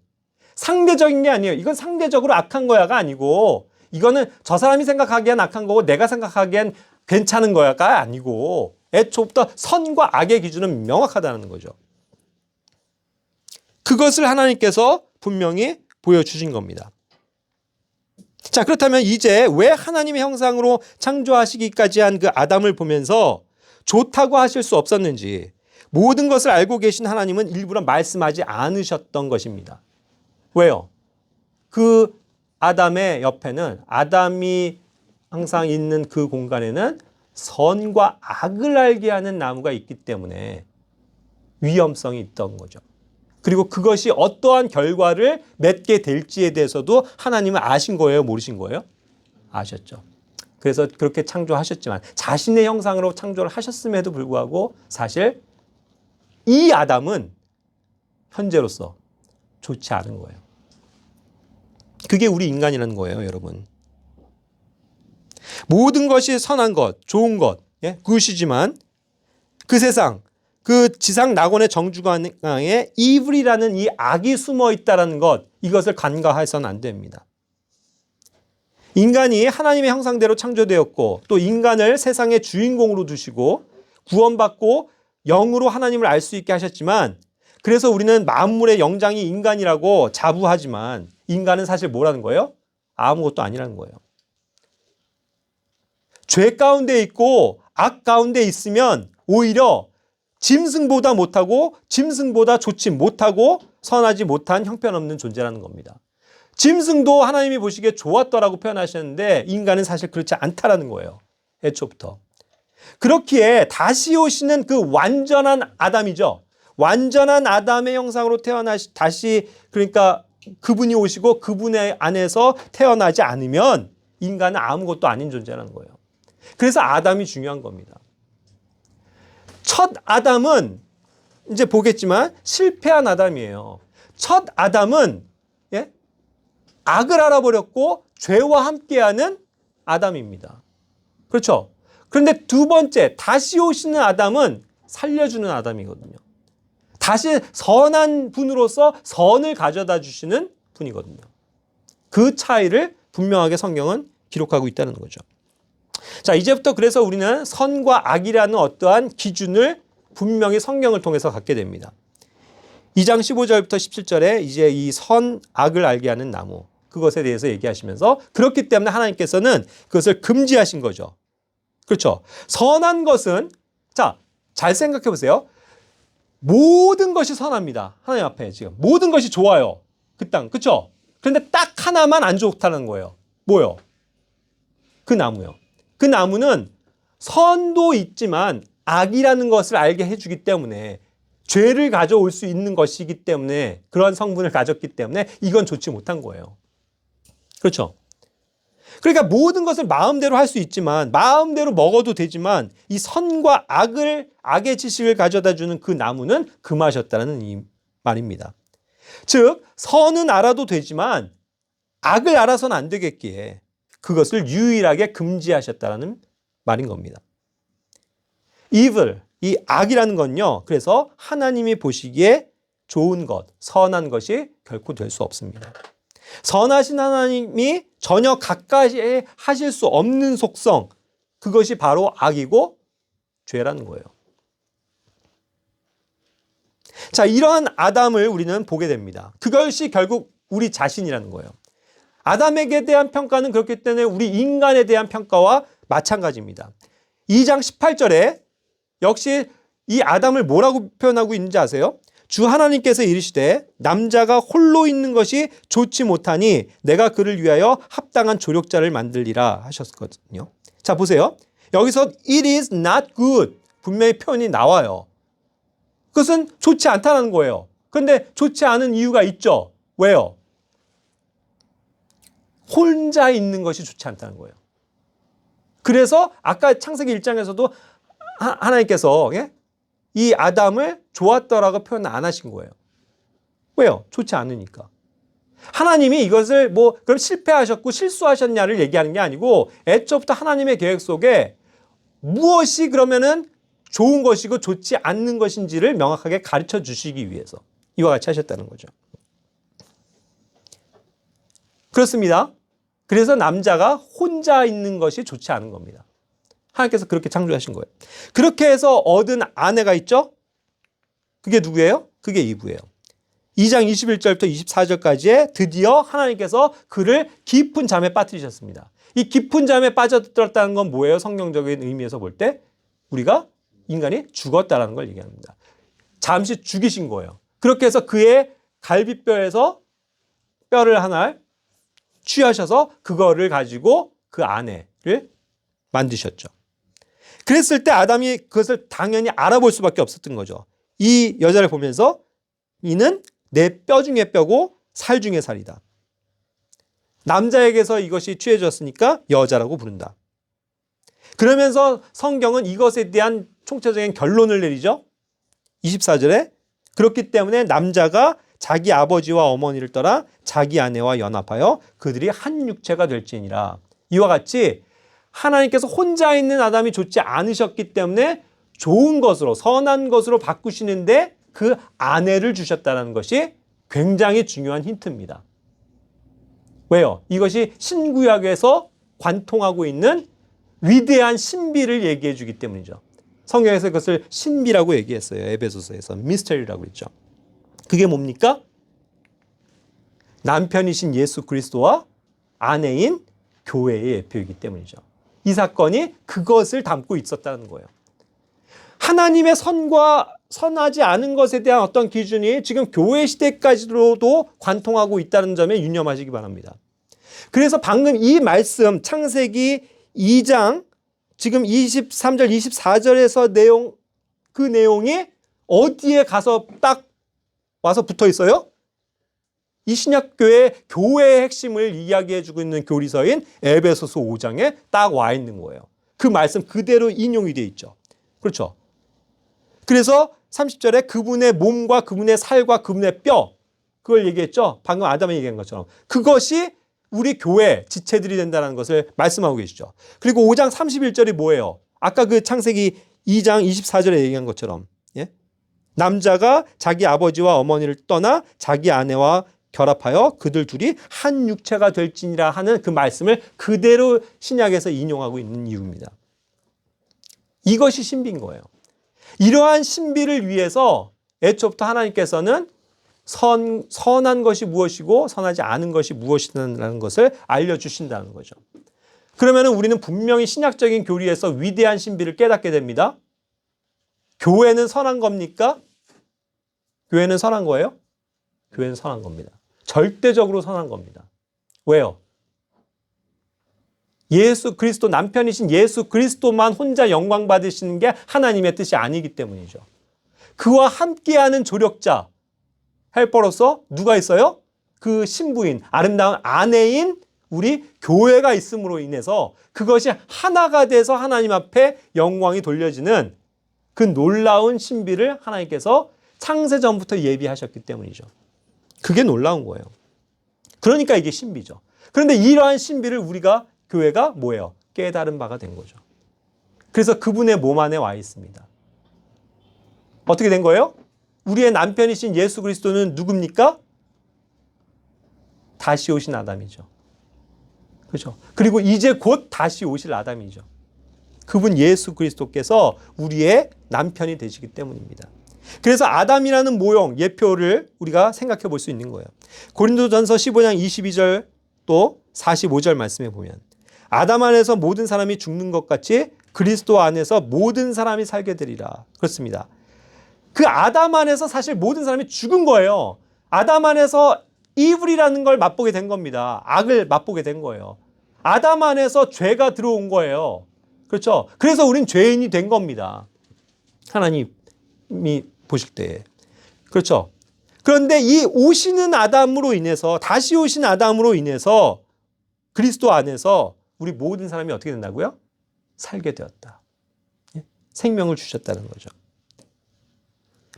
상대적인 게 아니에요. 이건 상대적으로 악한 거야가 아니고 이거는 저 사람이 생각하기엔 악한 거고 내가 생각하기엔 괜찮은 거야가 아니고 애초부터 선과 악의 기준은 명확하다는 거죠. 그것을 하나님께서 분명히 보여주신 겁니다. 자, 그렇다면 이제 왜 하나님의 형상으로 창조하시기까지 한 그 아담을 보면서 좋다고 하실 수 없었는지 모든 것을 알고 계신 하나님은 일부러 말씀하지 않으셨던 것입니다. 왜요? 그 아담의 옆에는 아담이 항상 있는 그 공간에는 선과 악을 알게 하는 나무가 있기 때문에 위험성이 있던 거죠. 그리고 그것이 어떠한 결과를 맺게 될지에 대해서도 하나님은 아신 거예요? 모르신 거예요? 아셨죠. 그래서 그렇게 창조하셨지만 자신의 형상으로 창조를 하셨음에도 불구하고 사실 이 아담은 현재로서 좋지 않은 거예요. 그게 우리 인간이라는 거예요, 여러분. 모든 것이 선한 것, 좋은 것, 굿이지만 그 세상, 그 지상 낙원의 정주강에 이블이라는 이 악이 숨어 있다는 것, 이것을 간과해서는 안 됩니다. 인간이 하나님의 형상대로 창조되었고 또 인간을 세상의 주인공으로 두시고 구원받고 영으로 하나님을 알 수 있게 하셨지만 그래서 우리는 만물의 영장이 인간이라고 자부하지만 인간은 사실 뭐라는 거예요? 아무것도 아니라는 거예요. 죄 가운데 있고 악 가운데 있으면 오히려 짐승보다 못하고 짐승보다 좋지 못하고 선하지 못한 형편없는 존재라는 겁니다. 짐승도 하나님이 보시기에 좋았더라고 표현하셨는데 인간은 사실 그렇지 않다라는 거예요. 애초부터. 그렇기에 다시 오시는 그 완전한 아담이죠. 완전한 아담의 형상으로 다시 그러니까 그분이 오시고 그분의 안에서 태어나지 않으면 인간은 아무것도 아닌 존재라는 거예요. 그래서 아담이 중요한 겁니다. 첫 아담은 이제 보겠지만 실패한 아담이에요. 첫 아담은 악을 알아버렸고 죄와 함께하는 아담입니다. 그렇죠? 그런데 두 번째 다시 오시는 아담은 살려주는 아담이거든요. 다시 선한 분으로서 선을 가져다 주시는 분이거든요. 그 차이를 분명하게 성경은 기록하고 있다는 거죠. 자, 이제부터 그래서 우리는 선과 악이라는 어떠한 기준을 분명히 성경을 통해서 갖게 됩니다. 2장 15절부터 17절에 이제 이 선, 악을 알게 하는 나무, 그것에 대해서 얘기하시면서 그렇기 때문에 하나님께서는 그것을 금지하신 거죠. 그렇죠. 선한 것은, 자, 잘 생각해 보세요. 모든 것이 선합니다. 하나님 앞에 지금. 모든 것이 좋아요. 그 땅. 그렇죠? 그런데 딱 하나만 안 좋다는 거예요. 뭐요? 그 나무요. 그 나무는 선도 있지만 악이라는 것을 알게 해주기 때문에 죄를 가져올 수 있는 것이기 때문에 그런 성분을 가졌기 때문에 이건 좋지 못한 거예요. 그렇죠? 그러니까 모든 것을 마음대로 할 수 있지만 마음대로 먹어도 되지만 이 선과 악의 지식을 가져다 주는 그 나무는 금하셨다는 이 말입니다. 즉 선은 알아도 되지만 악을 알아서는 안 되겠기에 그것을 유일하게 금지하셨다는 말인 겁니다. evil, 이 악이라는 건요. 그래서 하나님이 보시기에 좋은 것, 선한 것이 결코 될 수 없습니다. 선하신 하나님이 전혀 가까이 하실 수 없는 속성, 그것이 바로 악이고 죄라는 거예요. 자, 이러한 아담을 우리는 보게 됩니다. 그것이 결국 우리 자신이라는 거예요. 아담에게 대한 평가는 그렇기 때문에 우리 인간에 대한 평가와 마찬가지입니다. 2장 18절에 역시 이 아담을 뭐라고 표현하고 있는지 아세요? 주 하나님께서 이르시되 남자가 홀로 있는 것이 좋지 못하니 내가 그를 위하여 합당한 조력자를 만들리라 하셨거든요. 자, 보세요. 여기서 it is not good 분명히 표현이 나와요. 그것은 좋지 않다는 거예요. 그런데 좋지 않은 이유가 있죠. 왜요? 혼자 있는 것이 좋지 않다는 거예요. 그래서 아까 창세기 1장에서도 하나님께서 이 아담을 좋았더라고 표현 안 하신 거예요. 왜요? 좋지 않으니까. 하나님이 이것을 그럼 실패하셨고 실수하셨냐를 얘기하는 게 아니고 애초부터 하나님의 계획 속에 무엇이 그러면은 좋은 것이고 좋지 않는 것인지를 명확하게 가르쳐 주시기 위해서 이와 같이 하셨다는 거죠. 그렇습니다. 그래서 남자가 혼자 있는 것이 좋지 않은 겁니다. 하나님께서 그렇게 창조하신 거예요. 그렇게 해서 얻은 아내가 있죠? 그게 누구예요? 그게 이브예요. 2장 21절부터 24절까지에 드디어 하나님께서 그를 깊은 잠에 빠뜨리셨습니다. 이 깊은 잠에 빠져들었다는 건 뭐예요? 성경적인 의미에서 볼 때 우리가 인간이 죽었다는 걸 얘기합니다. 잠시 죽이신 거예요. 그렇게 해서 그의 갈비뼈에서 뼈를 하나 취하셔서 그거를 가지고 그 아내를 만드셨죠. 그랬을 때 아담이 그것을 당연히 알아볼 수밖에 없었던 거죠. 이 여자를 보면서 이는 내 뼈 중에 뼈고 살 중에 살이다. 남자에게서 이것이 취해졌으니까 여자라고 부른다. 그러면서 성경은 이것에 대한 총체적인 결론을 내리죠. 24절에 그렇기 때문에 남자가 자기 아버지와 어머니를 떠나 자기 아내와 연합하여 그들이 한 육체가 될지니라. 이와 같이 하나님께서 혼자 있는 아담이 좋지 않으셨기 때문에 좋은 것으로 선한 것으로 바꾸시는데 그 아내를 주셨다는 것이 굉장히 중요한 힌트입니다. 왜요? 이것이 신구약에서 관통하고 있는 위대한 신비를 얘기해 주기 때문이죠. 성경에서 그것을 신비라고 얘기했어요. 에베소서에서 미스터리라고 했죠. 그게 뭡니까? 남편이신 예수 그리스도와 아내인 교회의 예표이기 때문이죠. 이 사건이 그것을 담고 있었다는 거예요. 하나님의 선과 선하지 않은 것에 대한 어떤 기준이 지금 교회 시대까지로도 관통하고 있다는 점에 유념하시기 바랍니다. 그래서 방금 이 말씀 창세기 2장 지금 23절 24절에서 그 내용이 어디에 가서 딱 와서 붙어 있어요? 이 신약교회 교회의 핵심을 이야기해 주고 있는 교리서인 에베소서 5장에 딱 와 있는 거예요. 그 말씀 그대로 인용이 되어 있죠. 그렇죠? 그래서 30절에 그분의 몸과 그분의 살과 그분의 뼈 그걸 얘기했죠. 방금 아담이 얘기한 것처럼 그것이 우리 교회 지체들이 된다는 것을 말씀하고 계시죠. 그리고 5장 31절이 뭐예요? 아까 그 창세기 2장 24절에 얘기한 것처럼 남자가 자기 아버지와 어머니를 떠나 자기 아내와 결합하여 그들 둘이 한 육체가 될지니라 하는 그 말씀을 그대로 신약에서 인용하고 있는 이유입니다. 이것이 신비인 거예요. 이러한 신비를 위해서 애초부터 하나님께서는 선한 것이 무엇이고 선하지 않은 것이 무엇이라는 것을 알려주신다는 거죠. 그러면 우리는 분명히 신약적인 교리에서 위대한 신비를 깨닫게 됩니다. 교회는 선한 겁니까? 교회는 선한 거예요? 교회는 선한 겁니다. 절대적으로 선한 겁니다. 왜요? 예수 그리스도 남편이신 예수 그리스도만 혼자 영광 받으시는 게 하나님의 뜻이 아니기 때문이죠. 그와 함께하는 조력자 헬퍼로서 누가 있어요? 그 신부인 아름다운 아내인 우리 교회가 있음으로 인해서 그것이 하나가 돼서 하나님 앞에 영광이 돌려지는 그 놀라운 신비를 하나님께서 창세전부터 예비하셨기 때문이죠. 그게 놀라운 거예요. 그러니까 이게 신비죠. 그런데 이러한 신비를 우리가 교회가 뭐예요? 깨달은 바가 된 거죠. 그래서 그분의 몸 안에 와 있습니다. 어떻게 된 거예요? 우리의 남편이신 예수 그리스도는 누굽니까? 다시 오신 아담이죠. 그렇죠? 그리고 이제 곧 다시 오실 아담이죠. 그분 예수 그리스도께서 우리의 남편이 되시기 때문입니다. 그래서 아담이라는 모형, 예표를 우리가 생각해 볼 수 있는 거예요. 고린도전서 15장 22절 또 45절 말씀에 보면 아담 안에서 모든 사람이 죽는 것 같이 그리스도 안에서 모든 사람이 살게 되리라. 그렇습니다. 그 아담 안에서 사실 모든 사람이 죽은 거예요. 아담 안에서 이블이라는 걸 맛보게 된 겁니다. 악을 맛보게 된 거예요. 아담 안에서 죄가 들어온 거예요. 그렇죠? 그래서 우린 죄인이 된 겁니다. 하나님이 보실 때. 그렇죠? 그런데 이 오시는 아담으로 인해서 다시 오신 아담으로 인해서 그리스도 안에서 우리 모든 사람이 어떻게 된다고요? 살게 되었다. 생명을 주셨다는 거죠.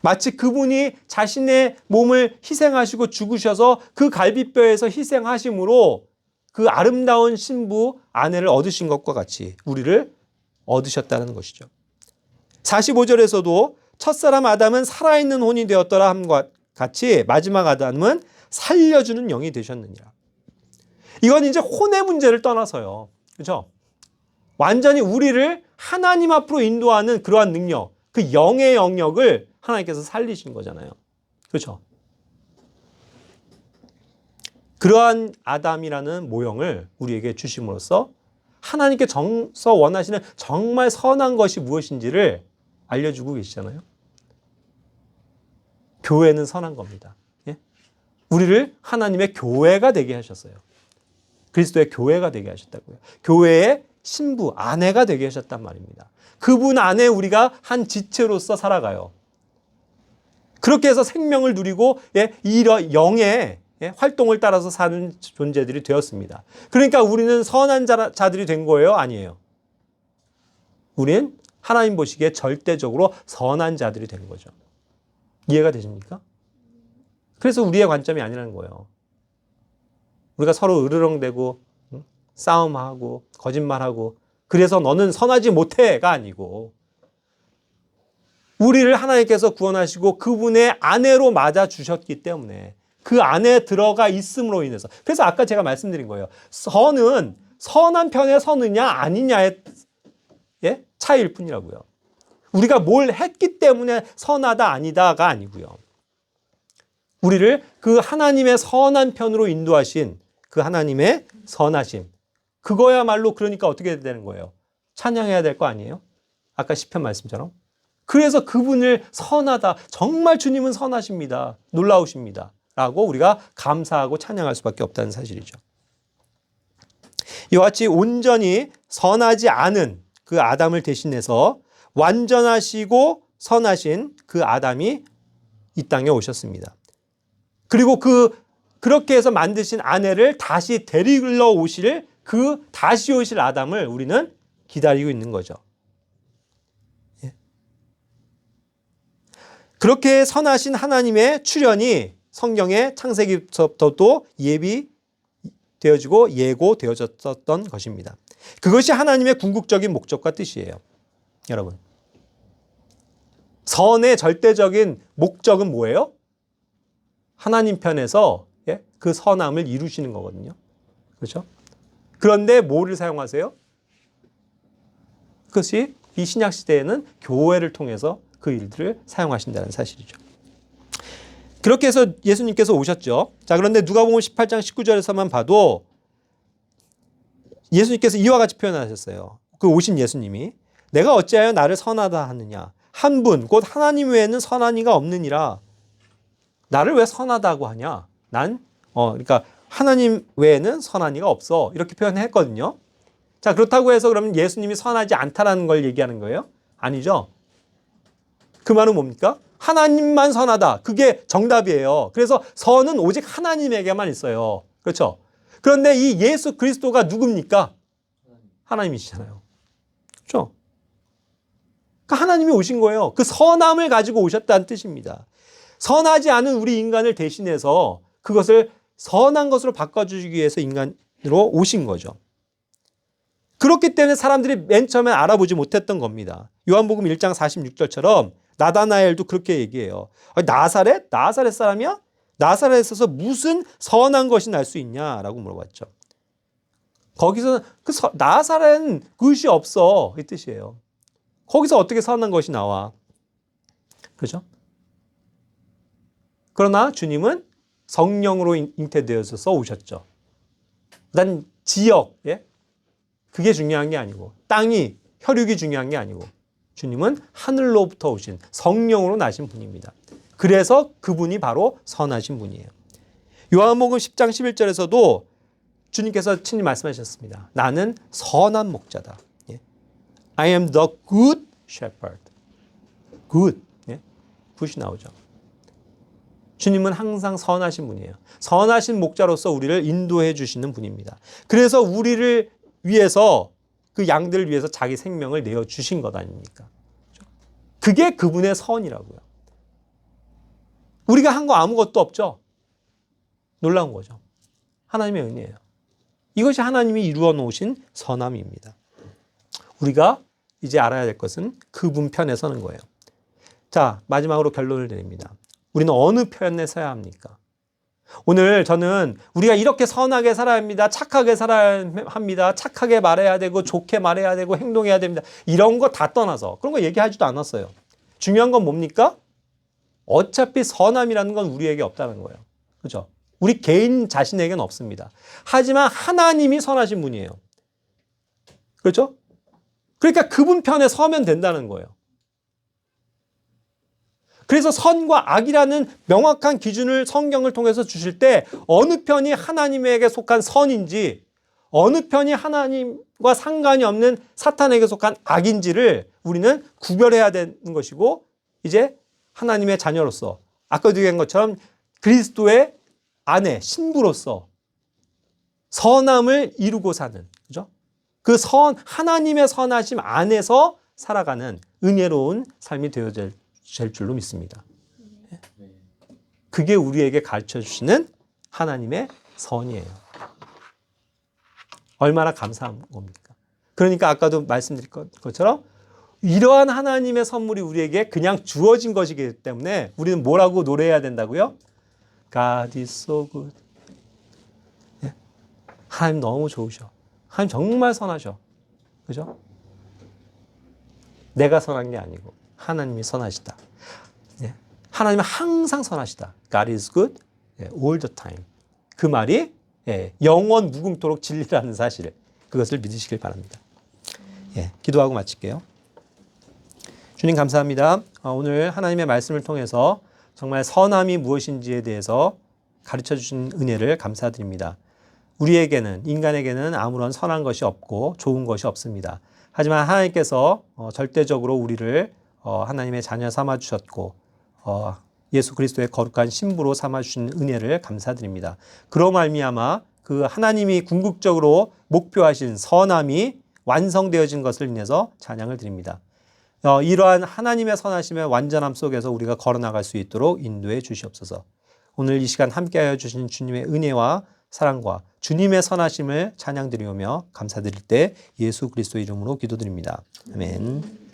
마치 그분이 자신의 몸을 희생하시고 죽으셔서 그 갈비뼈에서 희생하심으로 그 아름다운 신부 아내를 얻으신 것과 같이 우리를 얻으셨다는 것이죠. 45절에서도 첫사람 아담은 살아있는 혼이 되었더라 함과 같이 마지막 아담은 살려주는 영이 되셨느니라. 이건 이제 혼의 문제를 떠나서요. 그렇죠? 완전히 우리를 하나님 앞으로 인도하는 그러한 능력, 그 영의 영역을 하나님께서 살리신 거잖아요. 그렇죠? 그러한 아담이라는 모형을 우리에게 주심으로써 하나님께 정서 원하시는 정말 선한 것이 무엇인지를 알려주고 계시잖아요. 교회는 선한 겁니다. 예? 우리를 하나님의 교회가 되게 하셨어요. 그리스도의 교회가 되게 하셨다고요. 교회의 신부, 아내가 되게 하셨단 말입니다. 그분 안에 우리가 한 지체로서 살아가요. 그렇게 해서 생명을 누리고 영의 활동을 따라서 사는 존재들이 되었습니다. 그러니까 우리는 선한 자들이 된 거예요? 아니에요. 우리는 하나님 보시기에 절대적으로 선한 자들이 된 거죠. 이해가 되십니까? 그래서 우리의 관점이 아니라는 거예요. 우리가 서로 으르렁대고 싸움하고 거짓말하고 그래서 너는 선하지 못해가 아니고 우리를 하나님께서 구원하시고 그분의 아내로 맞아 주셨기 때문에 그 안에 들어가 있음으로 인해서 그래서 아까 제가 말씀드린 거예요. 선은 선한 편에 서느냐 아니냐의 차이일 뿐이라고요. 우리가 뭘 했기 때문에 선하다 아니다가 아니고요. 우리를 그 하나님의 선한 편으로 인도하신 그 하나님의 선하심. 그거야말로 그러니까 어떻게 되는 거예요? 찬양해야 될 거 아니에요? 아까 시편 말씀처럼. 그래서 그분을 선하다. 정말 주님은 선하십니다. 놀라우십니다. 라고 우리가 감사하고 찬양할 수밖에 없다는 사실이죠. 이와 같이 온전히 선하지 않은 그 아담을 대신해서 완전하시고 선하신 그 아담이 이 땅에 오셨습니다. 그리고 그렇게 해서 만드신 아내를 다시 데리러 오실 그 다시 오실 아담을 우리는 기다리고 있는 거죠. 그렇게 선하신 하나님의 출현이 성경의 창세기부터도 예비되어지고 예고되어졌던 것입니다. 그것이 하나님의 궁극적인 목적과 뜻이에요. 여러분. 선의 절대적인 목적은 뭐예요? 하나님 편에서 그 선함을 이루시는 거거든요. 그렇죠? 그런데 뭐를 사용하세요? 그것이 이 신약 시대에는 교회를 통해서 그 일들을 사용하신다는 사실이죠. 그렇게 해서 예수님께서 오셨죠. 자, 그런데 누가복음 18장 19절에서만 봐도 예수님께서 이와 같이 표현하셨어요. 그 오신 예수님이 내가 어찌하여 나를 선하다 하느냐. 한 분, 곧 하나님 외에는 선한 이가 없느니라. 나를 왜 선하다고 하냐? 그러니까 하나님 외에는 선한 이가 없어. 이렇게 표현했거든요. 자, 그렇다고 해서 그러면 예수님이 선하지 않다라는 걸 얘기하는 거예요? 아니죠. 그 말은 뭡니까? 하나님만 선하다. 그게 정답이에요. 그래서 선은 오직 하나님에게만 있어요. 그렇죠? 그런데 이 예수 그리스도가 누굽니까? 하나님이시잖아요. 그렇죠? 그러니까 하나님이 오신 거예요. 그 선함을 가지고 오셨다는 뜻입니다. 선하지 않은 우리 인간을 대신해서 그것을 선한 것으로 바꿔주기 위해서 인간으로 오신 거죠. 그렇기 때문에 사람들이 맨 처음에 알아보지 못했던 겁니다. 요한복음 1장 46절처럼 나다나엘도 그렇게 얘기해요. 나사렛? 나사렛 사람이야? 나사렛에서 무슨 선한 것이 날 수 있냐라고 물어봤죠. 거기서 나사렛은 그것이 없어 이 뜻이에요. 거기서 어떻게 선한 것이 나와? 그렇죠? 그러나 주님은 성령으로 잉태되어서 오셨죠. 난 지역, 그게 중요한 게 아니고 땅이 혈육이 중요한 게 아니고 주님은 하늘로부터 오신 성령으로 나신 분입니다. 그래서 그분이 바로 선하신 분이에요. 요한복음 10장 11절에서도 주님께서 친히 말씀하셨습니다. 나는 선한 목자다. I am the good shepherd. good. 굿이 나오죠. 주님은 항상 선하신 분이에요. 선하신 목자로서 우리를 인도해 주시는 분입니다. 그래서 우리를 위해서 그 양들을 위해서 자기 생명을 내어 주신 것 아닙니까? 그게 그분의 선이라고요. 우리가 한 거 아무것도 없죠. 놀라운 거죠. 하나님의 은혜예요. 이것이 하나님이 이루어 놓으신 선함입니다. 우리가 이제 알아야 될 것은 그분 편에 서는 거예요. 자, 마지막으로 결론을 내립니다. 우리는 어느 편에 서야 합니까? 오늘 저는 우리가 이렇게 선하게 살아야 합니다. 착하게 살아야 합니다. 착하게 말해야 되고 좋게 말해야 되고 행동해야 됩니다. 이런 거 다 떠나서 그런 거 얘기하지도 않았어요. 중요한 건 뭡니까? 어차피 선함이라는 건 우리에게 없다는 거예요. 그죠? 우리 개인 자신에게는 없습니다. 하지만 하나님이 선하신 분이에요. 그렇죠? 그러니까 그분 편에 서면 된다는 거예요. 그래서 선과 악이라는 명확한 기준을 성경을 통해서 주실 때 어느 편이 하나님에게 속한 선인지 어느 편이 하나님과 상관이 없는 사탄에게 속한 악인지를 우리는 구별해야 되는 것이고 이제 하나님의 자녀로서 아까도 얘기한 것처럼 그리스도의 아내, 신부로서 선함을 이루고 사는 그죠? 그 하나님의 선하심 안에서 살아가는 은혜로운 삶이 되어질 줄로 믿습니다. 그게 우리에게 가르쳐 주시는 하나님의 선이에요. 얼마나 감사한 겁니까? 그러니까 아까도 말씀드린 것처럼 이러한 하나님의 선물이 우리에게 그냥 주어진 것이기 때문에 우리는 뭐라고 노래해야 된다고요? God is so good. 하나님 너무 좋으셔. 하나님 정말 선하셔. 그죠? 내가 선한 게 아니고 하나님이 선하시다. 하나님은 항상 선하시다. God is good all the time. 그 말이 영원 무궁토록 진리라는 사실, 그것을 믿으시길 바랍니다. 기도하고 마칠게요. 주님 감사합니다. 오늘 하나님의 말씀을 통해서 정말 선함이 무엇인지에 대해서 가르쳐 주신 은혜를 감사드립니다. 우리에게는, 인간에게는 아무런 선한 것이 없고 좋은 것이 없습니다. 하지만 하나님께서 절대적으로 우리를 하나님의 자녀 삼아 주셨고 예수 그리스도의 거룩한 신부로 삼아 주신 은혜를 감사드립니다. 그로 말미암아 그 하나님이 궁극적으로 목표하신 선함이 완성되어진 것을 인해서 찬양을 드립니다. 이러한 하나님의 선하심의 완전함 속에서 우리가 걸어나갈 수 있도록 인도해 주시옵소서. 오늘 이 시간 함께하여 주신 주님의 은혜와 사랑과 주님의 선하심을 찬양드리오며 감사드릴 때 예수 그리스도 이름으로 기도드립니다. 아멘.